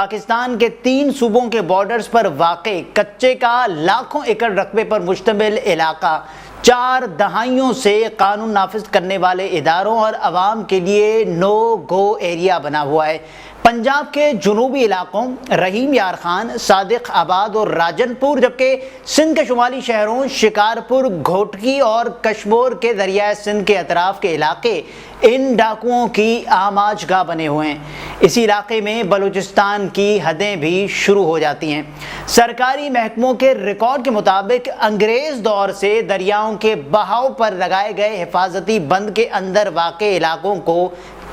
پاکستان کے 3 صوبوں کے بارڈرز پر واقع کچے کا لاکھوں ایکڑ رقبے پر مشتمل علاقہ 4 دہائیوں سے قانون نافذ کرنے والے اداروں اور عوام کے لیے نو گو ایریا بنا ہوا ہے۔ پنجاب کے جنوبی علاقوں رحیم یار خان، صادق آباد اور راجن پور، جبکہ سندھ کے شمالی شہروں شکارپور، گھوٹکی اور کشمور کے دریائے سندھ کے اطراف کے علاقے ان ڈاکوؤں کی آماج گاہ بنے ہوئے ہیں۔ اسی علاقے میں بلوچستان کی حدیں بھی شروع ہو جاتی ہیں۔ سرکاری محکموں کے ریکارڈ کے مطابق انگریز دور سے دریاؤں کے بہاؤ پر لگائے گئے حفاظتی بند کے اندر واقع علاقوں کو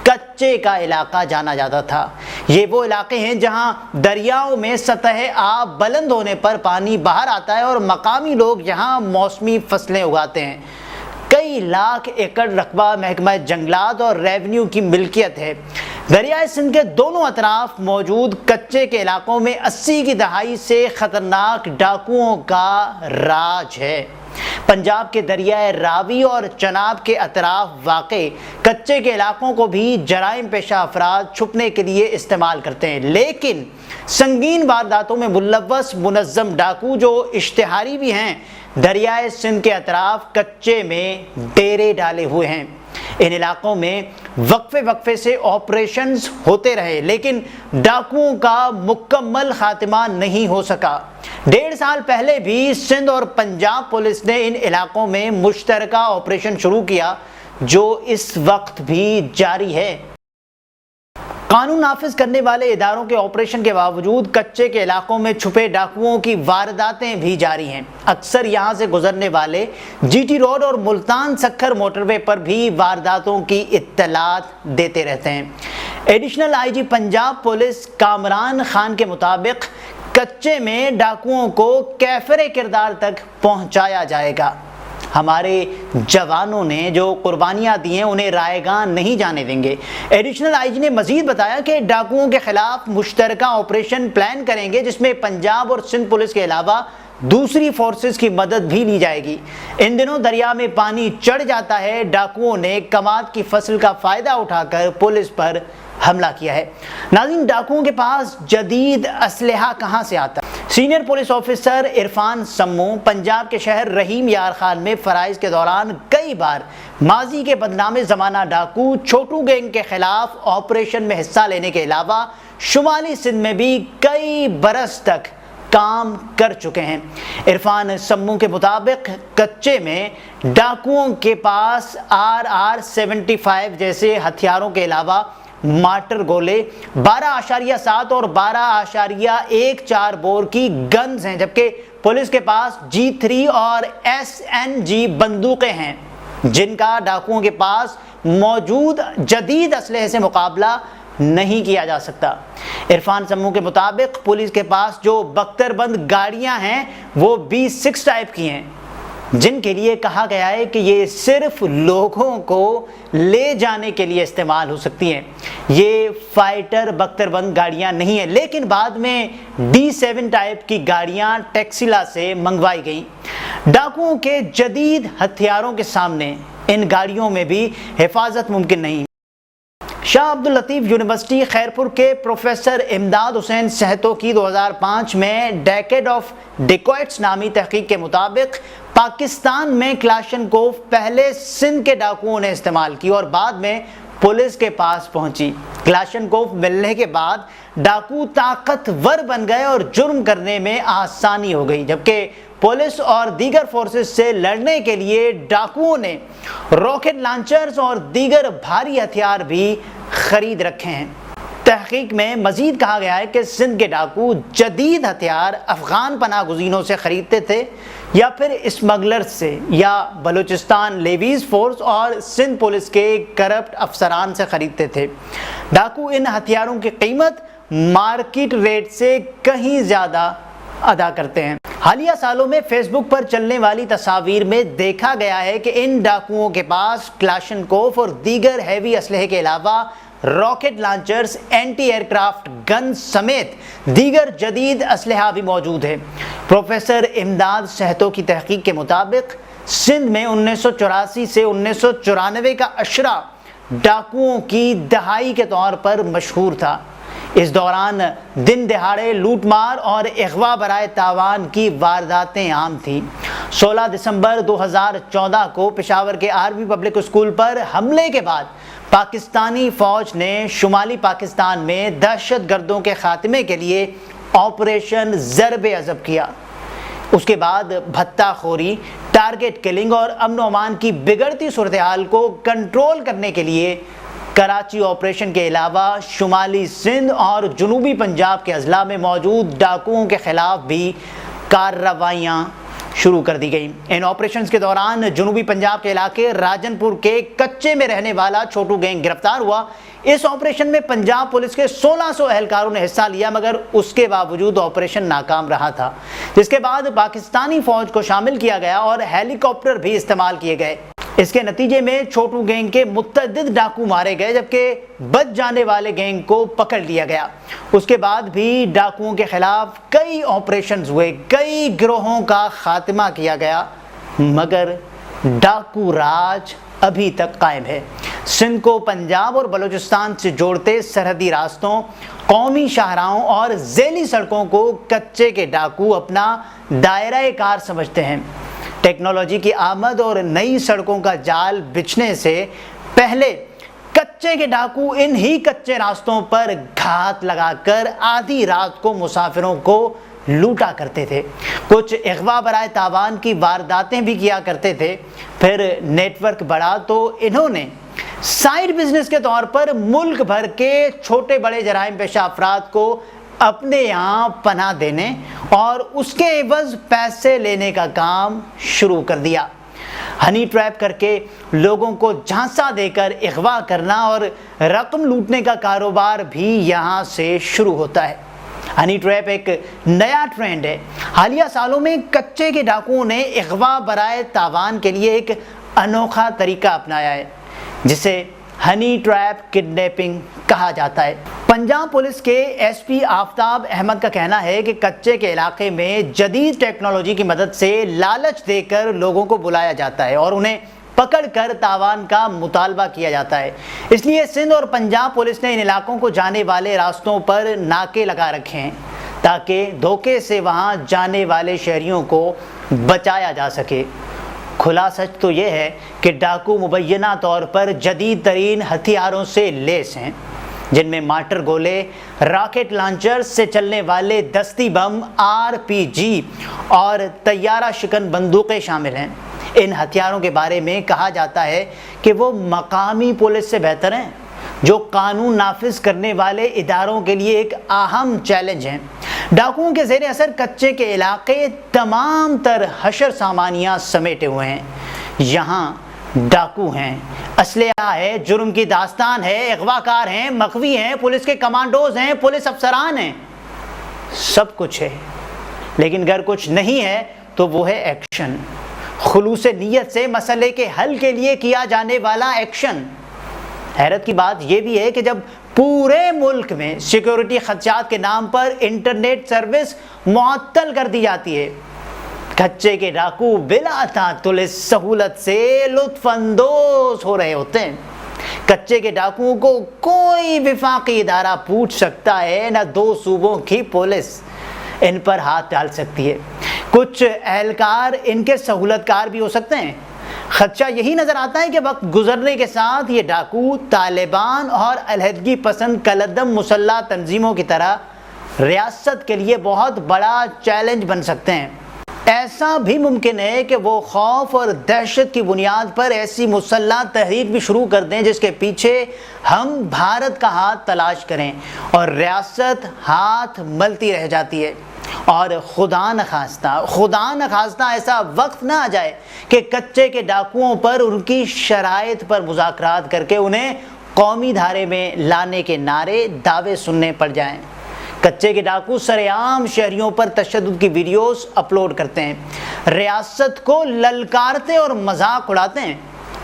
کچے کا علاقہ جانا جاتا تھا۔ یہ وہ علاقے ہیں جہاں دریاؤں میں سطح آب بلند ہونے پر پانی باہر آتا ہے اور مقامی لوگ یہاں موسمی فصلیں اگاتے ہیں۔ کئی لاکھ ایکڑ رقبہ محکمہ جنگلات اور ریونیو کی ملکیت ہے۔ دریائے سندھ کے دونوں اطراف موجود کچے کے علاقوں میں 80 کی دہائی سے خطرناک ڈاکوؤں کا راج ہے۔ پنجاب کے دریائے راوی اور چناب کے اطراف واقع کچے کے علاقوں کو بھی جرائم پیشہ افراد چھپنے کے لیے استعمال کرتے ہیں، لیکن سنگین وارداتوں میں ملوث منظم ڈاکو جو اشتہاری بھی ہیں دریائے سندھ کے اطراف کچے میں ڈیرے ڈالے ہوئے ہیں۔ ان علاقوں میں وقفے سے آپریشنز ہوتے رہے، لیکن ڈاکوؤں کا مکمل خاتمہ نہیں ہو سکا۔ 1.5 سال پہلے بھی سندھ اور پنجاب پولیس نے ان علاقوں میں مشترکہ آپریشن شروع کیا جو اس وقت بھی جاری ہے۔ قانون نافذ کرنے والے اداروں کے آپریشن کے باوجود کچے کے علاقوں میں چھپے ڈاکوؤں کی وارداتیں بھی جاری ہیں۔ اکثر یہاں سے گزرنے والے جی ٹی روڈ اور ملتان سکھر موٹر وے پر بھی وارداتوں کی اطلاعات دیتے رہتے ہیں۔ Additional I G Punjab police Kamran Khan کے مطابق کچے میں ڈاکوؤں کو کیفر کردار تک پہنچایا جائے گا۔ ہمارے جوانوں نے جو قربانیاں دی ہیں انہیں رائے گاں نہیں جانے دیں گے۔ ایڈیشنل آئی جی نے مزید بتایا کہ ڈاکوؤں کے خلاف مشترکہ آپریشن پلان کریں گے جس میں پنجاب اور سندھ پولیس کے علاوہ دوسری فورسز کی مدد بھی لی جائے گی۔ ان دنوں دریا میں پانی چڑھ جاتا ہے، ڈاکوؤں نے کماد کی فصل کا فائدہ اٹھا کر پولیس پر حملہ کیا ہے۔ ناظرین، ڈاکوؤں کے پاس جدید اسلحہ کہاں سے آتا ہے؟ سینئر پولیس آفیسر عرفان سمو پنجاب کے شہر رحیم یار خان میں فرائض کے دوران کئی بار ماضی کے بدنام زمانہ ڈاکو چھوٹو گینگ کے خلاف آپریشن میں حصہ لینے کے علاوہ شمالی سندھ میں بھی کئی برس تک کام کر چکے ہیں۔ عرفان سمو کے مطابق کچے میں ڈاکوؤں کے پاس RR-75 جیسے ہتھیاروں کے علاوہ مارٹر گولے، 12.7 اور 12.14 بور کی گنز ہیں، جبکہ پولیس کے پاس G3 اور SNG بندوقیں ہیں جن کا ڈاکوؤں کے پاس موجود جدید اسلحے سے مقابلہ نہیں کیا جا سکتا۔ عرفان سمو کے مطابق پولیس کے پاس جو بختر بند گاڑیاں ہیں وہ B6 ٹائپ کی ہیں جن کے لیے کہا گیا ہے کہ یہ صرف لوگوں کو لے جانے کے لیے استعمال ہو سکتی ہیں۔ یہ فائٹر بختر بند گاڑیاں نہیں ہیں، لیکن بعد میں D7 ٹائپ کی گاڑیاں ٹیکسلا سے منگوائی گئیں۔ ڈاکوؤں کے جدید ہتھیاروں کے سامنے ان گاڑیوں میں بھی حفاظت ممکن نہیں۔ شاہ عبداللطیف یونیورسٹی خیرپور کے پروفیسر امداد حسین سہتو کی 2005 میں ڈیکیڈ آف ڈیکوائٹس نامی تحقیق کے مطابق پاکستان میں کلاشنکوف پہلے سندھ کے ڈاکوؤں نے استعمال کی اور بعد میں پولیس کے پاس پہنچی۔ کلاشنکوف ملنے کے بعد ڈاکو طاقتور بن گئے اور جرم کرنے میں آسانی ہو گئی، جبکہ پولیس اور دیگر فورسز سے لڑنے کے لیے ڈاکوؤں نے راکٹ لانچرز اور دیگر بھاری ہتھیار بھی خرید رکھے ہیں۔ تحقیق میں مزید کہا گیا ہے کہ سندھ کے ڈاکو جدید ہتھیار افغان پناہ گزینوں سے خریدتے تھے یا پھر اسمگلر سے، یا بلوچستان لیویز فورس اور سندھ پولیس کے کرپٹ افسران سے خریدتے تھے۔ ڈاکو ان ہتھیاروں کی قیمت مارکیٹ ریٹ سے کہیں زیادہ ادا کرتے ہیں۔ حالیہ سالوں میں فیس بک پر چلنے والی تصاویر میں دیکھا گیا ہے کہ ان ڈاکوؤں کے پاس کلاشنکوف اور دیگر ہیوی اسلحے کے علاوہ rocket launchers, anti aircraft gun سمیت دیگر جدید اسلحہ بھی موجود ہے۔ پروفیسر امداد سہتو کی تحقیق کے مطابق سندھ میں 1984 سے 1994 کا عشرہ ڈاکوؤں کی دہائی کے طور پر مشہور تھا۔ اس دوران دن دہاڑے لوٹ مار اور اغوا برائے تاوان کی وارداتیں عام تھیں۔ 16 دسمبر 2014 کو پشاور کے آرمی پبلک اسکول پر حملے کے بعد پاکستانی فوج نے شمالی پاکستان میں دہشت گردوں کے خاتمے کے لیے آپریشن ضرب عضب کیا۔ اس کے بعد بھتہ خوری، ٹارگٹ کلنگ اور امن و امان کی بگڑتی صورتحال کو کنٹرول کرنے کے لیے کراچی آپریشن کے علاوہ شمالی سندھ اور جنوبی پنجاب کے اضلاع میں موجود ڈاکوؤں کے خلاف بھی کارروائیاں شروع کر دی گئیں۔ ان آپریشنز کے دوران جنوبی پنجاب کے علاقے راجن پور کے کچے میں رہنے والا چھوٹو گینگ گرفتار ہوا۔ اس آپریشن میں پنجاب پولیس کے 1600 اہلکاروں نے حصہ لیا، مگر اس کے باوجود آپریشن ناکام رہا تھا، جس کے بعد پاکستانی فوج کو شامل کیا گیا اور ہیلی کاپٹر بھی استعمال کیے گئے۔ اس کے نتیجے میں چھوٹو گینگ کے متعدد ڈاکو مارے گئے، جبکہ بچ جانے والے گینگ کو پکڑ لیا گیا۔ اس کے بعد بھی ڈاکوؤں کے خلاف کئی آپریشنز ہوئے، کئی گروہوں کا خاتمہ کیا گیا، مگر ڈاکو راج ابھی تک قائم ہے۔ سندھ کو پنجاب اور بلوچستان سے جوڑتے سرحدی راستوں، قومی شاہراہوں اور ذیلی سڑکوں کو کچے کے ڈاکو اپنا دائرہ کار سمجھتے ہیں۔ ٹیکنالوجی کی آمد اور نئی سڑکوں کا جال بچھنے سے پہلے کچے کے ڈاکو انہی کچے راستوں پر گھات لگا کر آدھی رات کو مسافروں کو لوٹا کرتے تھے۔ کچھ اغوا برائے تاوان کی وارداتیں بھی کیا کرتے تھے۔ پھر نیٹ ورک بڑھا تو انہوں نے سائیڈ بزنس کے طور پر ملک بھر کے چھوٹے بڑے جرائم پیشہ افراد کو اپنے یہاں پناہ دینے اور اس کے عوض پیسے لینے کا کام شروع کر دیا۔ ہنی ٹریپ کر کے لوگوں کو جھانسا دے کر اغوا کرنا اور رقم لوٹنے کا کاروبار بھی یہاں سے شروع ہوتا ہے۔ ہنی ٹریپ ایک نیا ٹرینڈ ہے۔ حالیہ سالوں میں کچے کے ڈاکوؤں نے اغوا برائے تاوان کے لیے ایک انوکھا طریقہ اپنایا ہے، جسے ہنی ٹریپ کڈنیپنگ کہا جاتا ہے۔ پنجاب پولیس کے ایس پی آفتاب احمد کا کہنا ہے کہ کچے کے علاقے میں جدید ٹیکنالوجی کی مدد سے لالچ دے کر لوگوں کو بلایا جاتا ہے اور انہیں پکڑ کر تاوان کا مطالبہ کیا جاتا ہے۔ اس لیے سندھ اور پنجاب پولیس نے ان علاقوں کو جانے والے راستوں پر ناکے لگا رکھے ہیں تاکہ دھوکے سے وہاں جانے والے شہریوں کو بچایا جا سکے۔ کھلا سچ تو یہ ہے کہ ڈاکو مبینہ طور پر جدید ترین ہتھیاروں سے لیس ہیں، جن میں مارٹر گولے، راکٹ لانچر سے چلنے والے دستی بم، RPG اور طیارہ شکن بندوقیں شامل ہیں۔ ان ہتھیاروں کے بارے میں کہا جاتا ہے کہ وہ مقامی پولیس سے بہتر ہیں، جو قانون نافذ کرنے اداروں اداروں کے لیے ایک اہم چیلنج ہیں۔ ڈاکوؤں کے زیر اثر کچے کے علاقے تمام تر حشر سامانیاں سمیٹے ہوئے ہیں۔ یہاں ڈاکو ہیں، اسلحہ ہے، جرم کی داستان ہے، اغوا کار ہیں، مخفی ہیں، پولیس کے کمانڈوز ہیں، پولیس افسران ہیں، سب کچھ ہے۔ لیکن اگر کچھ نہیں ہے تو وہ ہے ایکشن، خلوص نیت سے مسئلے کے حل کے لیے کیا جانے والا ایکشن۔ حیرت کی بات یہ بھی ہے کہ جب پورے ملک میں سیکیورٹی خدشات کے نام پر انٹرنیٹ سروس معطل کر دی جاتی ہے، کچے کے ڈاکو بلا تعطل اس سہولت سے لطف اندوز ہو رہے ہوتے ہیں۔ کچے کے ڈاکوؤں کو کوئی وفاقی ادارہ پوچھ سکتا ہے، نہ دو صوبوں کی پولیس ان پر ہاتھ ڈال سکتی ہے۔ کچھ اہلکار ان کے سہولت کار بھی ہو سکتے ہیں۔ خدشہ یہی نظر آتا ہے کہ وقت گزرنے کے ساتھ یہ ڈاکو طالبان اور علیحدگی پسند کالعدم مسلح تنظیموں کی طرح ریاست کے لیے بہت بڑا چیلنج بن سکتے ہیں۔ ایسا بھی ممکن ہے کہ وہ خوف اور دہشت کی بنیاد پر ایسی مسلح تحریک بھی شروع کر دیں جس کے پیچھے ہم بھارت کا ہاتھ تلاش کریں اور ریاست ہاتھ ملتی رہ جاتی ہے۔ اور خدا نخواستہ ایسا وقت نہ آ جائے کہ کچے کے ڈاکوؤں پر ان کی شرائط پر مذاکرات کر کے انہیں قومی دھارے میں لانے کے نعرے دعوے سننے پڑ جائیں۔ کچے کے ڈاکو سرے عام شہریوں پر تشدد کی ویڈیوز اپلوڈ کرتے ہیں، ریاست کو للکارتے اور مذاق اڑاتے ہیں،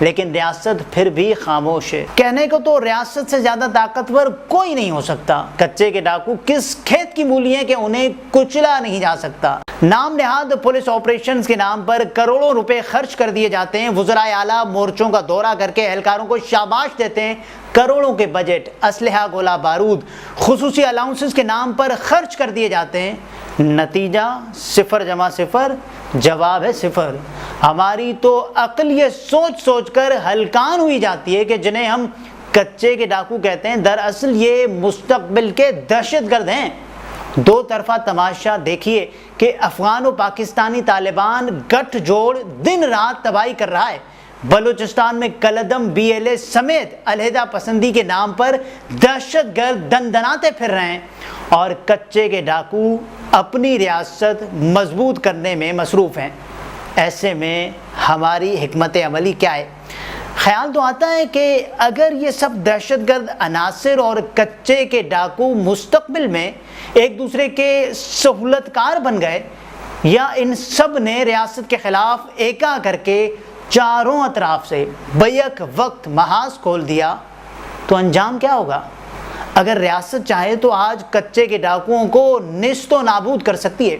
لیکن ریاست پھر بھی خاموش ہے۔ کہنے کو تو ریاست سے زیادہ طاقتور کوئی نہیں ہو سکتا۔ کچے کے ڈاکو کس کھیت کی مولی ہیں کہ انہیں کچلا نہیں جا سکتا۔ نام نہاد پولیس آپریشنز کے نام پر کروڑوں روپے خرچ کر دیے جاتے ہیں۔ وزرائے اعلیٰ مورچوں کا دورہ کر کے اہلکاروں کو شاباش دیتے ہیں، کروڑوں کے بجٹ اسلحہ گولہ بارود خصوصی الاؤنسز کے نام پر خرچ کر دیے جاتے ہیں، نتیجہ 0 جواب ہے 0۔ ہماری تو عقل یہ سوچ سوچ کر ہلکان ہوئی جاتی ہے کہ جنہیں ہم کچے کے ڈاکو کہتے ہیں دراصل یہ مستقبل کے دہشت گرد ہیں۔ دو طرفہ تماشا دیکھیے کہ افغان و پاکستانی طالبان گٹھ جوڑ دن رات تباہی کر رہا ہے، بلوچستان میں کلعدم BLA سمیت علیحدہ پسندی کے نام پر دہشت گرد دندناتے پھر رہے ہیں، اور کچے کے ڈاکو اپنی ریاست مضبوط کرنے میں مصروف ہیں۔ ایسے میں ہماری حکمت عملی کیا ہے؟ خیال تو آتا ہے کہ اگر یہ سب دہشت گرد عناصر اور کچے کے ڈاکو مستقبل میں ایک دوسرے کے سہولت کار بن گئے، یا ان سب نے ریاست کے خلاف ایکا کر کے چاروں اطراف سے بیک وقت محاذ کھول دیا، تو انجام کیا ہوگا؟ اگر ریاست چاہے تو آج کچے کے ڈاکوؤں کو نیست و نابود کر سکتی ہے۔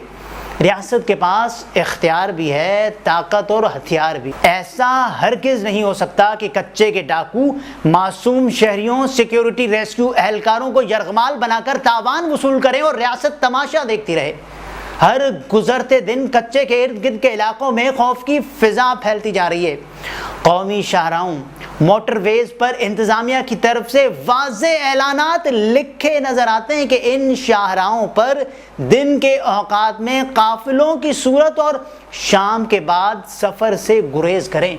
ریاست کے پاس اختیار بھی ہے، طاقت اور ہتھیار بھی۔ ایسا ہرگز نہیں ہو سکتا کہ کچے کے ڈاکو معصوم شہریوں، سیکیورٹی ریسکیو اہلکاروں کو یرغمال بنا کر تاوان وصول کریں اور ریاست تماشا دیکھتی رہے۔ ہر گزرتے دن کچے کے ارد گرد کے علاقوں میں خوف کی فضا پھیلتی جا رہی ہے۔ قومی شاہراہوں، موٹر ویز پر انتظامیہ کی طرف سے واضح اعلانات لکھے نظر آتے ہیں کہ ان شاہراہوں پر دن کے اوقات میں قافلوں کی صورت اور شام کے بعد سفر سے گریز کریں۔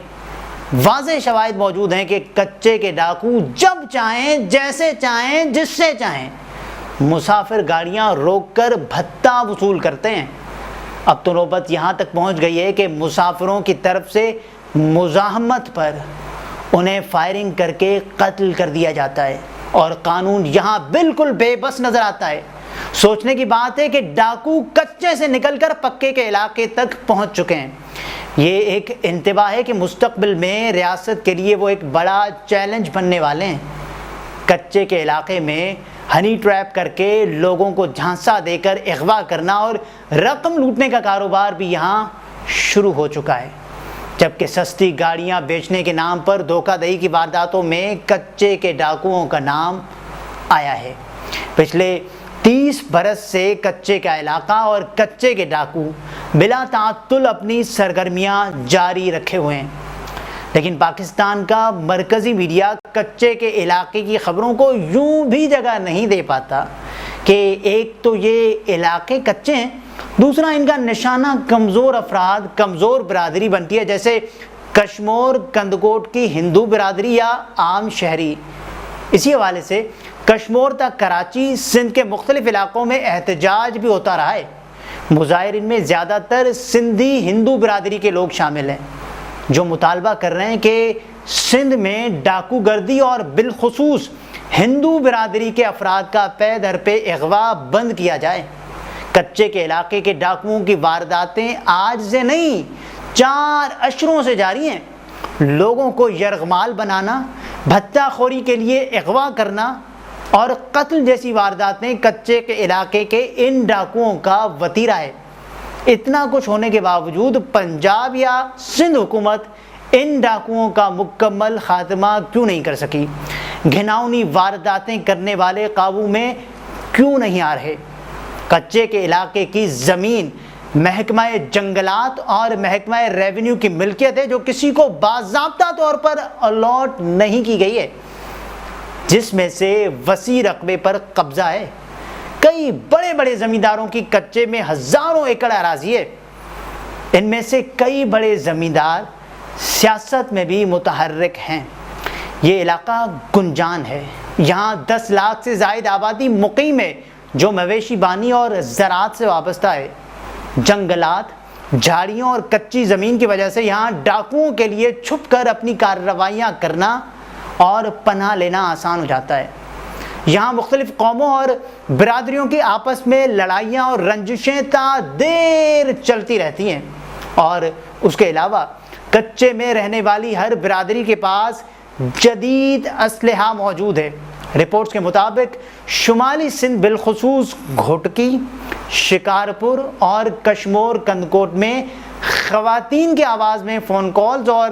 واضح شواہد موجود ہیں کہ کچے کے ڈاکو جب چاہیں، جیسے چاہیں، جس سے چاہیں مسافر گاڑیاں روک کر بھتہ وصول کرتے ہیں۔ اب تو نوبت یہاں تک پہنچ گئی ہے کہ مسافروں کی طرف سے مزاحمت پر انہیں فائرنگ کر کے قتل کر دیا جاتا ہے، اور قانون یہاں بالکل بے بس نظر آتا ہے۔ سوچنے کی بات ہے کہ ڈاکو کچے سے نکل کر پکے کے علاقے تک پہنچ چکے ہیں۔ یہ ایک انتباہ ہے کہ مستقبل میں ریاست کے لیے وہ ایک بڑا چیلنج بننے والے ہیں۔ کچے کے علاقے میں ہنی ٹریپ کر کے لوگوں کو جھانسا دے کر اغوا کرنا اور رقم لوٹنے کا کاروبار بھی یہاں شروع ہو چکا ہے، جبکہ سستی گاڑیاں بیچنے کے نام پر دھوکہ دہی کی وارداتوں میں کچے کے ڈاکوؤں کا نام آیا ہے۔ پچھلے 30 برس سے کچے کا علاقہ اور کچے کے ڈاکو بلا تعطل اپنی سرگرمیاں جاری رکھے ہوئے ہیں، لیکن پاکستان کا مرکزی میڈیا کچے کے علاقے کی خبروں کو یوں بھی جگہ نہیں دے پاتا کہ ایک تو یہ علاقے کچے ہیں، دوسرا ان کا نشانہ کمزور افراد، کمزور برادری بنتی ہے، جیسے کشمور کندکوٹ کی ہندو برادری یا عام شہری۔ اسی حوالے سے کشمور تک کراچی، سندھ کے مختلف علاقوں میں احتجاج بھی ہوتا رہا ہے۔ مظاہرین میں زیادہ تر سندھی ہندو برادری کے لوگ شامل ہیں، جو مطالبہ کر رہے ہیں کہ سندھ میں ڈاکو گردی اور بالخصوص ہندو برادری کے افراد کا پے در پہ اغوا بند کیا جائے۔ کچے کے علاقے کے ڈاکوؤں کی وارداتیں آج سے نہیں، 4 اشروں سے جاری ہیں۔ لوگوں کو یرغمال بنانا، بھتہ خوری کے لیے اغوا کرنا اور قتل جیسی وارداتیں کچے کے علاقے کے ان ڈاکوؤں کا وتیرہ ہے۔ اتنا کچھ ہونے کے باوجود پنجاب یا سندھ حکومت ان ڈاکوؤں کا مکمل خاتمہ کیوں نہیں کر سکی؟ گھناؤنی وارداتیں کرنے والے قابو میں کیوں نہیں آ رہے؟ کچے کے علاقے کی زمین محکمہ جنگلات اور محکمہ ریونیو کی ملکیت ہے، جو کسی کو باضابطہ طور پر الاٹ نہیں کی گئی ہے، جس میں سے وسیع رقبے پر قبضہ ہے۔ کئی بڑے بڑے زمینداروں کی کچے میں ہزاروں ایکڑ اراضی ہے۔ ان میں سے کئی بڑے زمیندار سیاست میں بھی متحرک ہیں۔ یہ علاقہ گنجان ہے، یہاں 10 لاکھ سے زائد آبادی مقیم ہے، جو مویشی بانی اور زراعت سے وابستہ ہے۔ جنگلات، جھاڑیوں اور کچی زمین کی وجہ سے یہاں ڈاکوؤں کے لیے چھپ کر اپنی کارروائیاں کرنا اور پناہ لینا آسان ہو جاتا ہے۔ یہاں مختلف قوموں اور برادریوں کی آپس میں لڑائیاں اور رنجشیں تا دیر چلتی رہتی ہیں، اور اس کے علاوہ کچے میں رہنے والی ہر برادری کے پاس جدید اسلحہ موجود ہے۔ رپورٹس کے مطابق شمالی سندھ بالخصوص گھوٹکی، شکارپور اور کشمور کندکوٹ میں خواتین کی آواز میں فون کالز اور